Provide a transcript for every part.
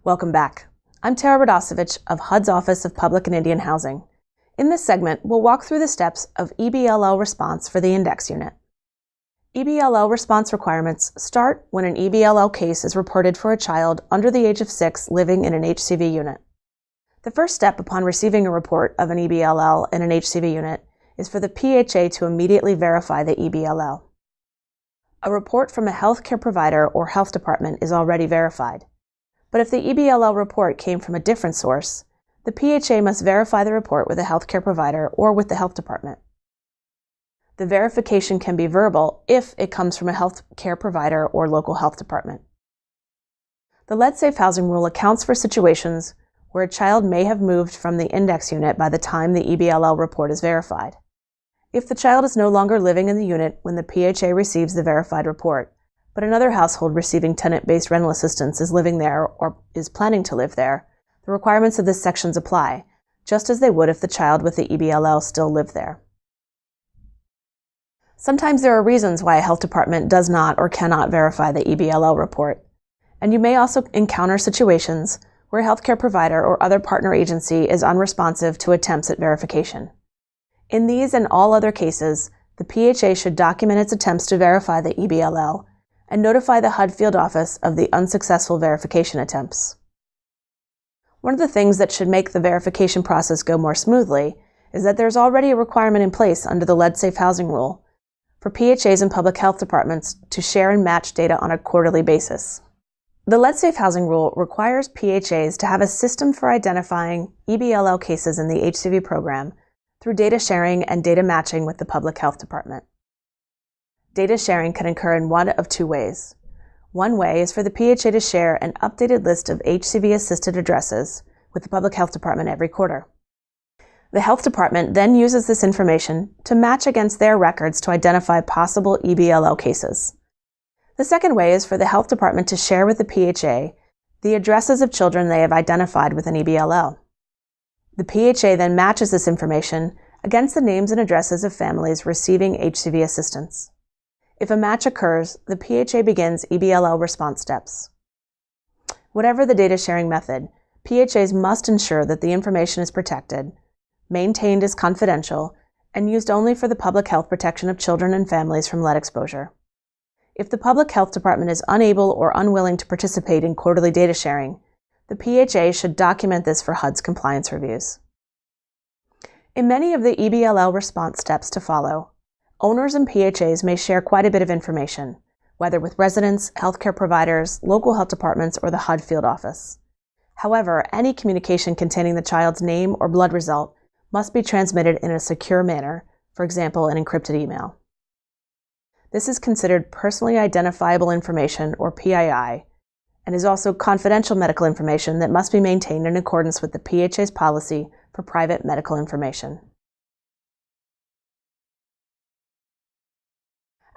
Welcome back. I'm Tara Radosevich of HUD's Office of Public and Indian Housing. In this segment, we'll walk through the steps of EBLL response for the index unit. EBLL response requirements start when an EBLL case is reported for a child under the age of 6 living in an HCV unit. The first step upon receiving a report of an EBLL in an HCV unit is for the PHA to immediately verify the EBLL. A report from a healthcare provider or health department is already verified. But if the EBLL report came from a different source, the PHA must verify the report with a healthcare provider or with the health department. The verification can be verbal if it comes from a healthcare provider or local health department. The Lead-Safe Housing Rule accounts for situations where a child may have moved from the index unit by the time the EBLL report is verified. If the child is no longer living in the unit when the PHA receives the verified report, but another household receiving tenant-based rental assistance is living there or is planning to live there, the requirements of this section apply, just as they would if the child with the EBLL still lived there. Sometimes there are reasons why a health department does not or cannot verify the EBLL report, and you may also encounter situations where a healthcare provider or other partner agency is unresponsive to attempts at verification. In these and all other cases, the PHA should document its attempts to verify the EBLL and notify the HUD Field Office of the unsuccessful verification attempts. One of the things that should make the verification process go more smoothly is that there's already a requirement in place under the Lead-Safe Housing Rule for PHAs and public health departments to share and match data on a quarterly basis. The Lead-Safe Housing Rule requires PHAs to have a system for identifying EBLL cases in the HCV program through data sharing and data matching with the public health department. Data sharing can occur in one of two ways. One way is for the PHA to share an updated list of HCV-assisted addresses with the public health department every quarter. The health department then uses this information to match against their records to identify possible EBLL cases. The second way is for the health department to share with the PHA the addresses of children they have identified with an EBLL. The PHA then matches this information against the names and addresses of families receiving HCV assistance. If a match occurs, the PHA begins EBLL response steps. Whatever the data sharing method, PHAs must ensure that the information is protected, maintained as confidential, and used only for the public health protection of children and families from lead exposure. If the public health department is unable or unwilling to participate in quarterly data sharing, the PHA should document this for HUD's compliance reviews. In many of the EBLL response steps to follow, owners and PHAs may share quite a bit of information, whether with residents, healthcare providers, local health departments, or the HUD Field Office. However, any communication containing the child's name or blood result must be transmitted in a secure manner, for example, an encrypted email. This is considered personally identifiable information, or PII, and is also confidential medical information that must be maintained in accordance with the PHA's policy for private medical information.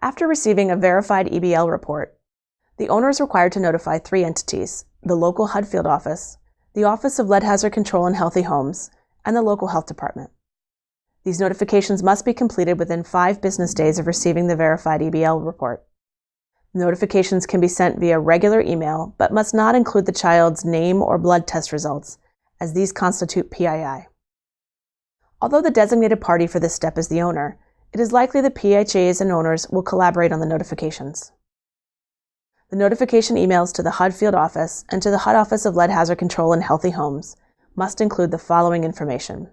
After receiving a verified EBL report, the owner is required to notify 3 entities: the local HUD Field Office, the Office of Lead Hazard Control in Healthy Homes, and the local health department. These notifications must be completed within 5 business days of receiving the verified EBL report. Notifications can be sent via regular email, but must not include the child's name or blood test results, as these constitute PII. Although the designated party for this step is the owner, it is likely that PHAs and owners will collaborate on the notifications. The notification emails to the HUD Field Office and to the HUD Office of Lead Hazard Control in Healthy Homes must include the following information: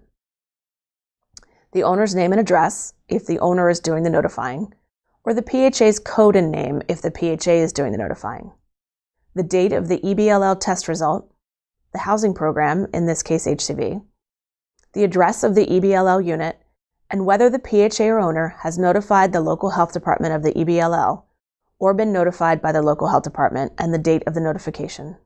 the owner's name and address, if the owner is doing the notifying, or the PHA's code and name if the PHA is doing the notifying, the date of the EBLL test result, the housing program, in this case HCV, the address of the EBLL unit, and whether the PHA or owner has notified the local health department of the EBLL or been notified by the local health department, and the date of the notification.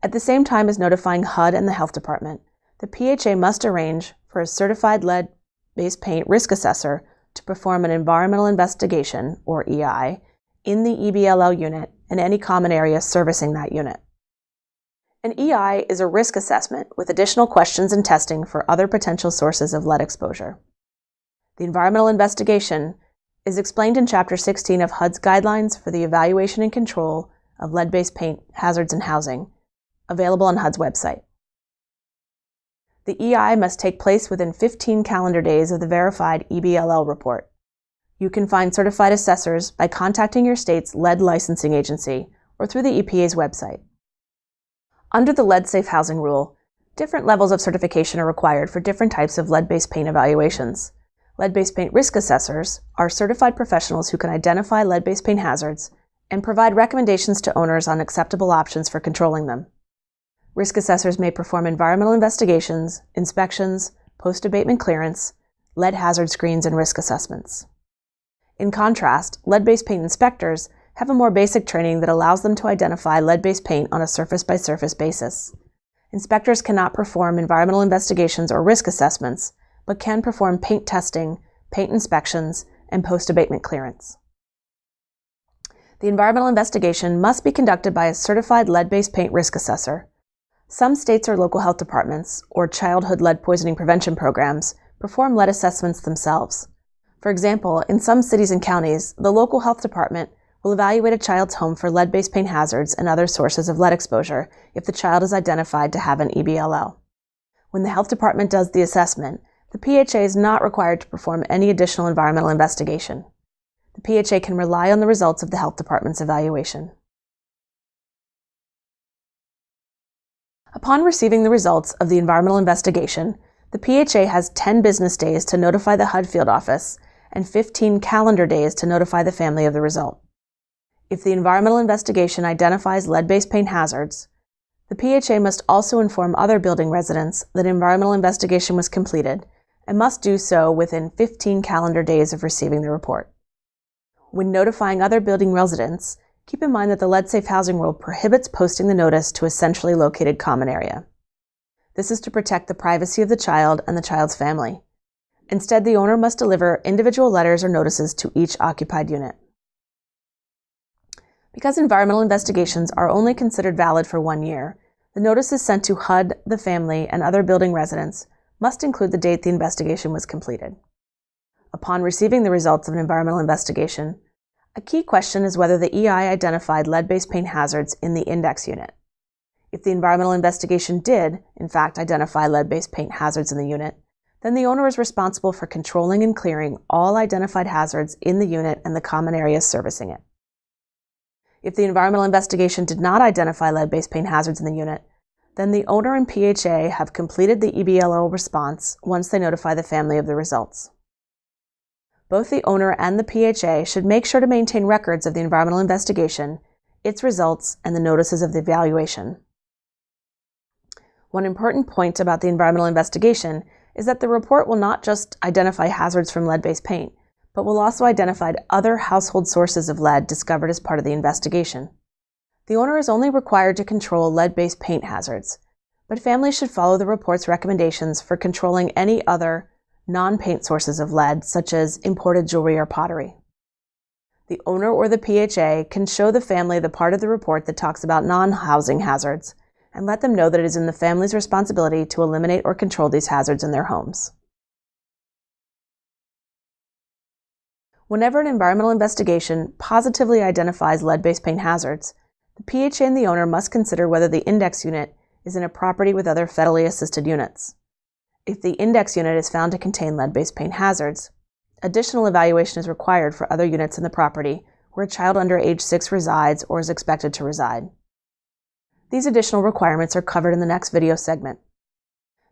At the same time as notifying HUD and the health department, the PHA must arrange for a certified lead-based paint risk assessor to perform an environmental investigation, or EI, in the EBLL unit and any common area servicing that unit. An EI is a risk assessment with additional questions and testing for other potential sources of lead exposure. The environmental investigation is explained in Chapter 16 of HUD's Guidelines for the Evaluation and Control of Lead-Based Paint Hazards in Housing, available on HUD's website. The EI must take place within 15 calendar days of the verified EBLL report. You can find certified assessors by contacting your state's lead licensing agency or through the EPA's website. Under the Lead Safe Housing Rule, different levels of certification are required for different types of lead-based paint evaluations. Lead-based paint risk assessors are certified professionals who can identify lead-based paint hazards and provide recommendations to owners on acceptable options for controlling them. Risk assessors may perform environmental investigations, inspections, post-abatement clearance, lead hazard screens, and risk assessments. In contrast, lead-based paint inspectors have a more basic training that allows them to identify lead-based paint on a surface-by-surface basis. Inspectors cannot perform environmental investigations or risk assessments, but can perform paint testing, paint inspections, and post-abatement clearance. The environmental investigation must be conducted by a certified lead-based paint risk assessor. Some states or local health departments, or childhood lead poisoning prevention programs, perform lead assessments themselves. For example, in some cities and counties, the local health department will evaluate a child's home for lead-based paint hazards and other sources of lead exposure if the child is identified to have an EBLL. When the health department does the assessment, the PHA is not required to perform any additional environmental investigation. The PHA can rely on the results of the health department's evaluation. Upon receiving the results of the environmental investigation, the PHA has 10 business days to notify the HUD Field Office and 15 calendar days to notify the family of the result. If the environmental investigation identifies lead-based paint hazards, the PHA must also inform other building residents that environmental investigation was completed and must do so within 15 calendar days of receiving the report. When notifying other building residents, keep in mind that the Lead Safe Housing Rule prohibits posting the notice to a centrally located common area. This is to protect the privacy of the child and the child's family. Instead, the owner must deliver individual letters or notices to each occupied unit. Because environmental investigations are only considered valid for 1 year, the notices sent to HUD, the family, and other building residents must include the date the investigation was completed. Upon receiving the results of an environmental investigation, a key question is whether the EI identified lead-based paint hazards in the index unit. If the environmental investigation did, in fact, identify lead-based paint hazards in the unit, then the owner is responsible for controlling and clearing all identified hazards in the unit and the common areas servicing it. If the environmental investigation did not identify lead-based paint hazards in the unit, then the owner and PHA have completed the EBLL response once they notify the family of the results. Both the owner and the PHA should make sure to maintain records of the environmental investigation, its results, and the notices of the evaluation. One important point about the environmental investigation is that the report will not just identify hazards from lead-based paint, but will also identify other household sources of lead discovered as part of the investigation. The owner is only required to control lead-based paint hazards, but families should follow the report's recommendations for controlling any other non-paint sources of lead, such as imported jewelry or pottery. The owner or the PHA can show the family the part of the report that talks about non-housing hazards and let them know that it is in the family's responsibility to eliminate or control these hazards in their homes. Whenever an environmental investigation positively identifies lead-based paint hazards, the PHA and the owner must consider whether the index unit is in a property with other federally assisted units. If the index unit is found to contain lead-based paint hazards, additional evaluation is required for other units in the property where a child under age 6 resides or is expected to reside. These additional requirements are covered in the next video segment.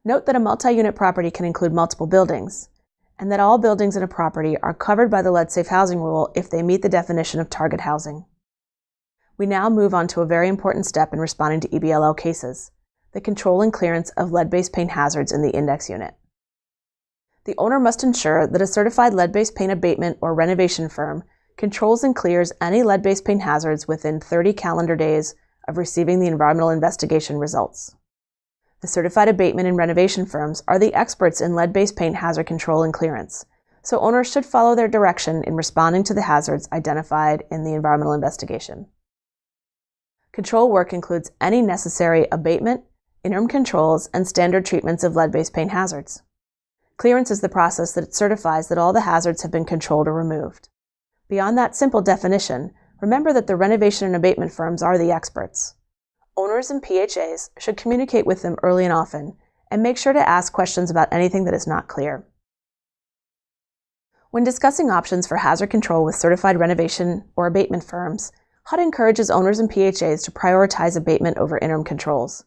Note that a multi-unit property can include multiple buildings, and that all buildings in a property are covered by the Lead Safe Housing Rule if they meet the definition of target housing. We now move on to a very important step in responding to EBLL cases: the control and clearance of lead-based paint hazards in the index unit. The owner must ensure that a certified lead-based paint abatement or renovation firm controls and clears any lead-based paint hazards within 30 calendar days of receiving the environmental investigation results. The certified abatement and renovation firms are the experts in lead-based paint hazard control and clearance, so owners should follow their direction in responding to the hazards identified in the environmental investigation. Control work includes any necessary abatement, interim controls, and standard treatments of lead-based paint hazards. Clearance is the process that certifies that all the hazards have been controlled or removed. Beyond that simple definition, remember that the renovation and abatement firms are the experts. Owners and PHAs should communicate with them early and often, and make sure to ask questions about anything that is not clear. When discussing options for hazard control with certified renovation or abatement firms, HUD encourages owners and PHAs to prioritize abatement over interim controls.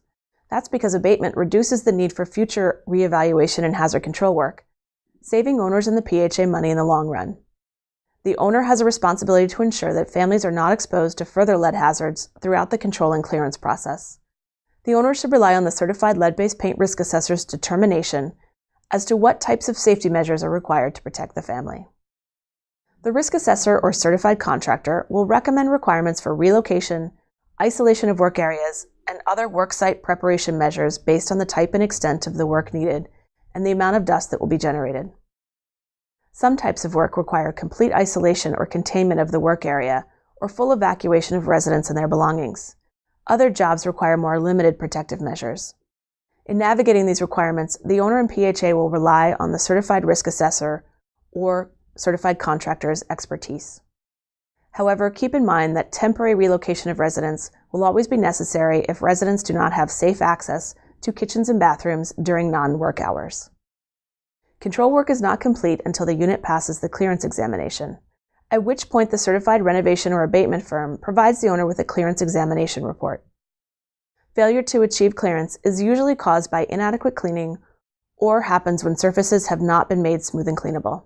That's because abatement reduces the need for future reevaluation and hazard control work, saving owners and the PHA money in the long run. The owner has a responsibility to ensure that families are not exposed to further lead hazards throughout the control and clearance process. The owner should rely on the certified lead-based paint risk assessor's determination as to what types of safety measures are required to protect the family. The risk assessor or certified contractor will recommend requirements for relocation, isolation of work areas, and other worksite preparation measures based on the type and extent of the work needed and the amount of dust that will be generated. Some types of work require complete isolation or containment of the work area or full evacuation of residents and their belongings. Other jobs require more limited protective measures. In navigating these requirements, the owner and PHA will rely on the certified risk assessor or certified contractor's expertise. However, keep in mind that temporary relocation of residents will always be necessary if residents do not have safe access to kitchens and bathrooms during non-work hours. Control work is not complete until the unit passes the clearance examination, at which point the certified renovation or abatement firm provides the owner with a clearance examination report. Failure to achieve clearance is usually caused by inadequate cleaning or happens when surfaces have not been made smooth and cleanable.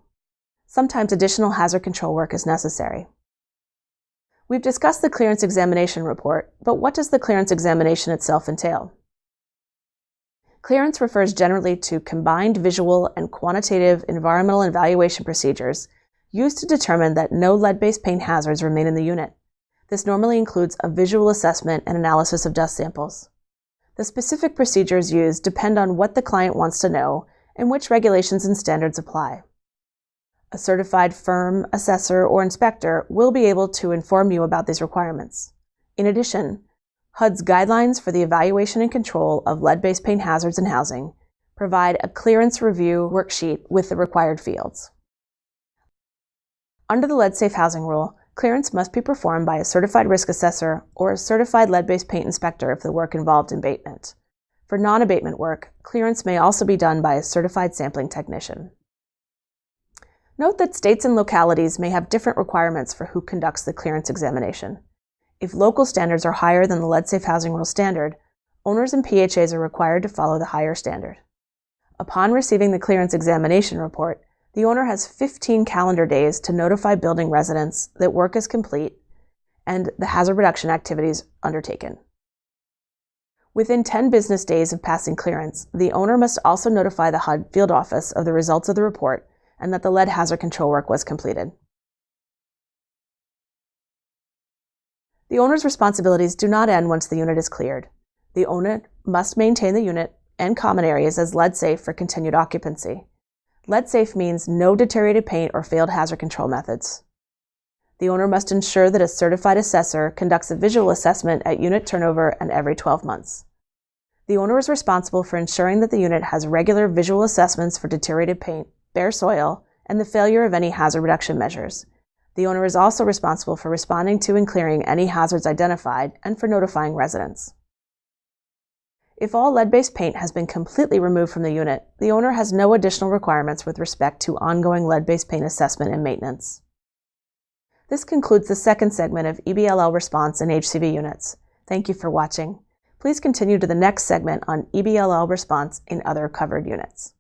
Sometimes additional hazard control work is necessary. We've discussed the clearance examination report, but what does the clearance examination itself entail? Clearance refers generally to combined visual and quantitative environmental evaluation procedures used to determine that no lead-based paint hazards remain in the unit. This normally includes a visual assessment and analysis of dust samples. The specific procedures used depend on what the client wants to know and which regulations and standards apply. A certified firm, assessor, or inspector will be able to inform you about these requirements. In addition, HUD's guidelines for the evaluation and control of lead-based paint hazards in housing provide a clearance review worksheet with the required fields. Under the Lead Safe Housing Rule, clearance must be performed by a certified risk assessor or a certified lead-based paint inspector if the work involved abatement. For non-abatement work, clearance may also be done by a certified sampling technician. Note that states and localities may have different requirements for who conducts the clearance examination. If local standards are higher than the Lead Safe Housing Rule standard, owners and PHAs are required to follow the higher standard. Upon receiving the clearance examination report, the owner has 15 calendar days to notify building residents that work is complete and the hazard reduction activities undertaken. Within 10 business days of passing clearance, the owner must also notify the HUD Field Office of the results of the report and that the lead hazard control work was completed. The owner's responsibilities do not end once the unit is cleared. The owner must maintain the unit and common areas as lead safe for continued occupancy. Lead safe means no deteriorated paint or failed hazard control methods. The owner must ensure that a certified assessor conducts a visual assessment at unit turnover and every 12 months. The owner is responsible for ensuring that the unit has regular visual assessments for deteriorated paint, bare soil, and the failure of any hazard reduction measures. The owner is also responsible for responding to and clearing any hazards identified and for notifying residents. If all lead-based paint has been completely removed from the unit, the owner has no additional requirements with respect to ongoing lead-based paint assessment and maintenance. This concludes the second segment of EBLL response in HCV units. Thank you for watching. Please continue to the next segment on EBLL response in other covered units.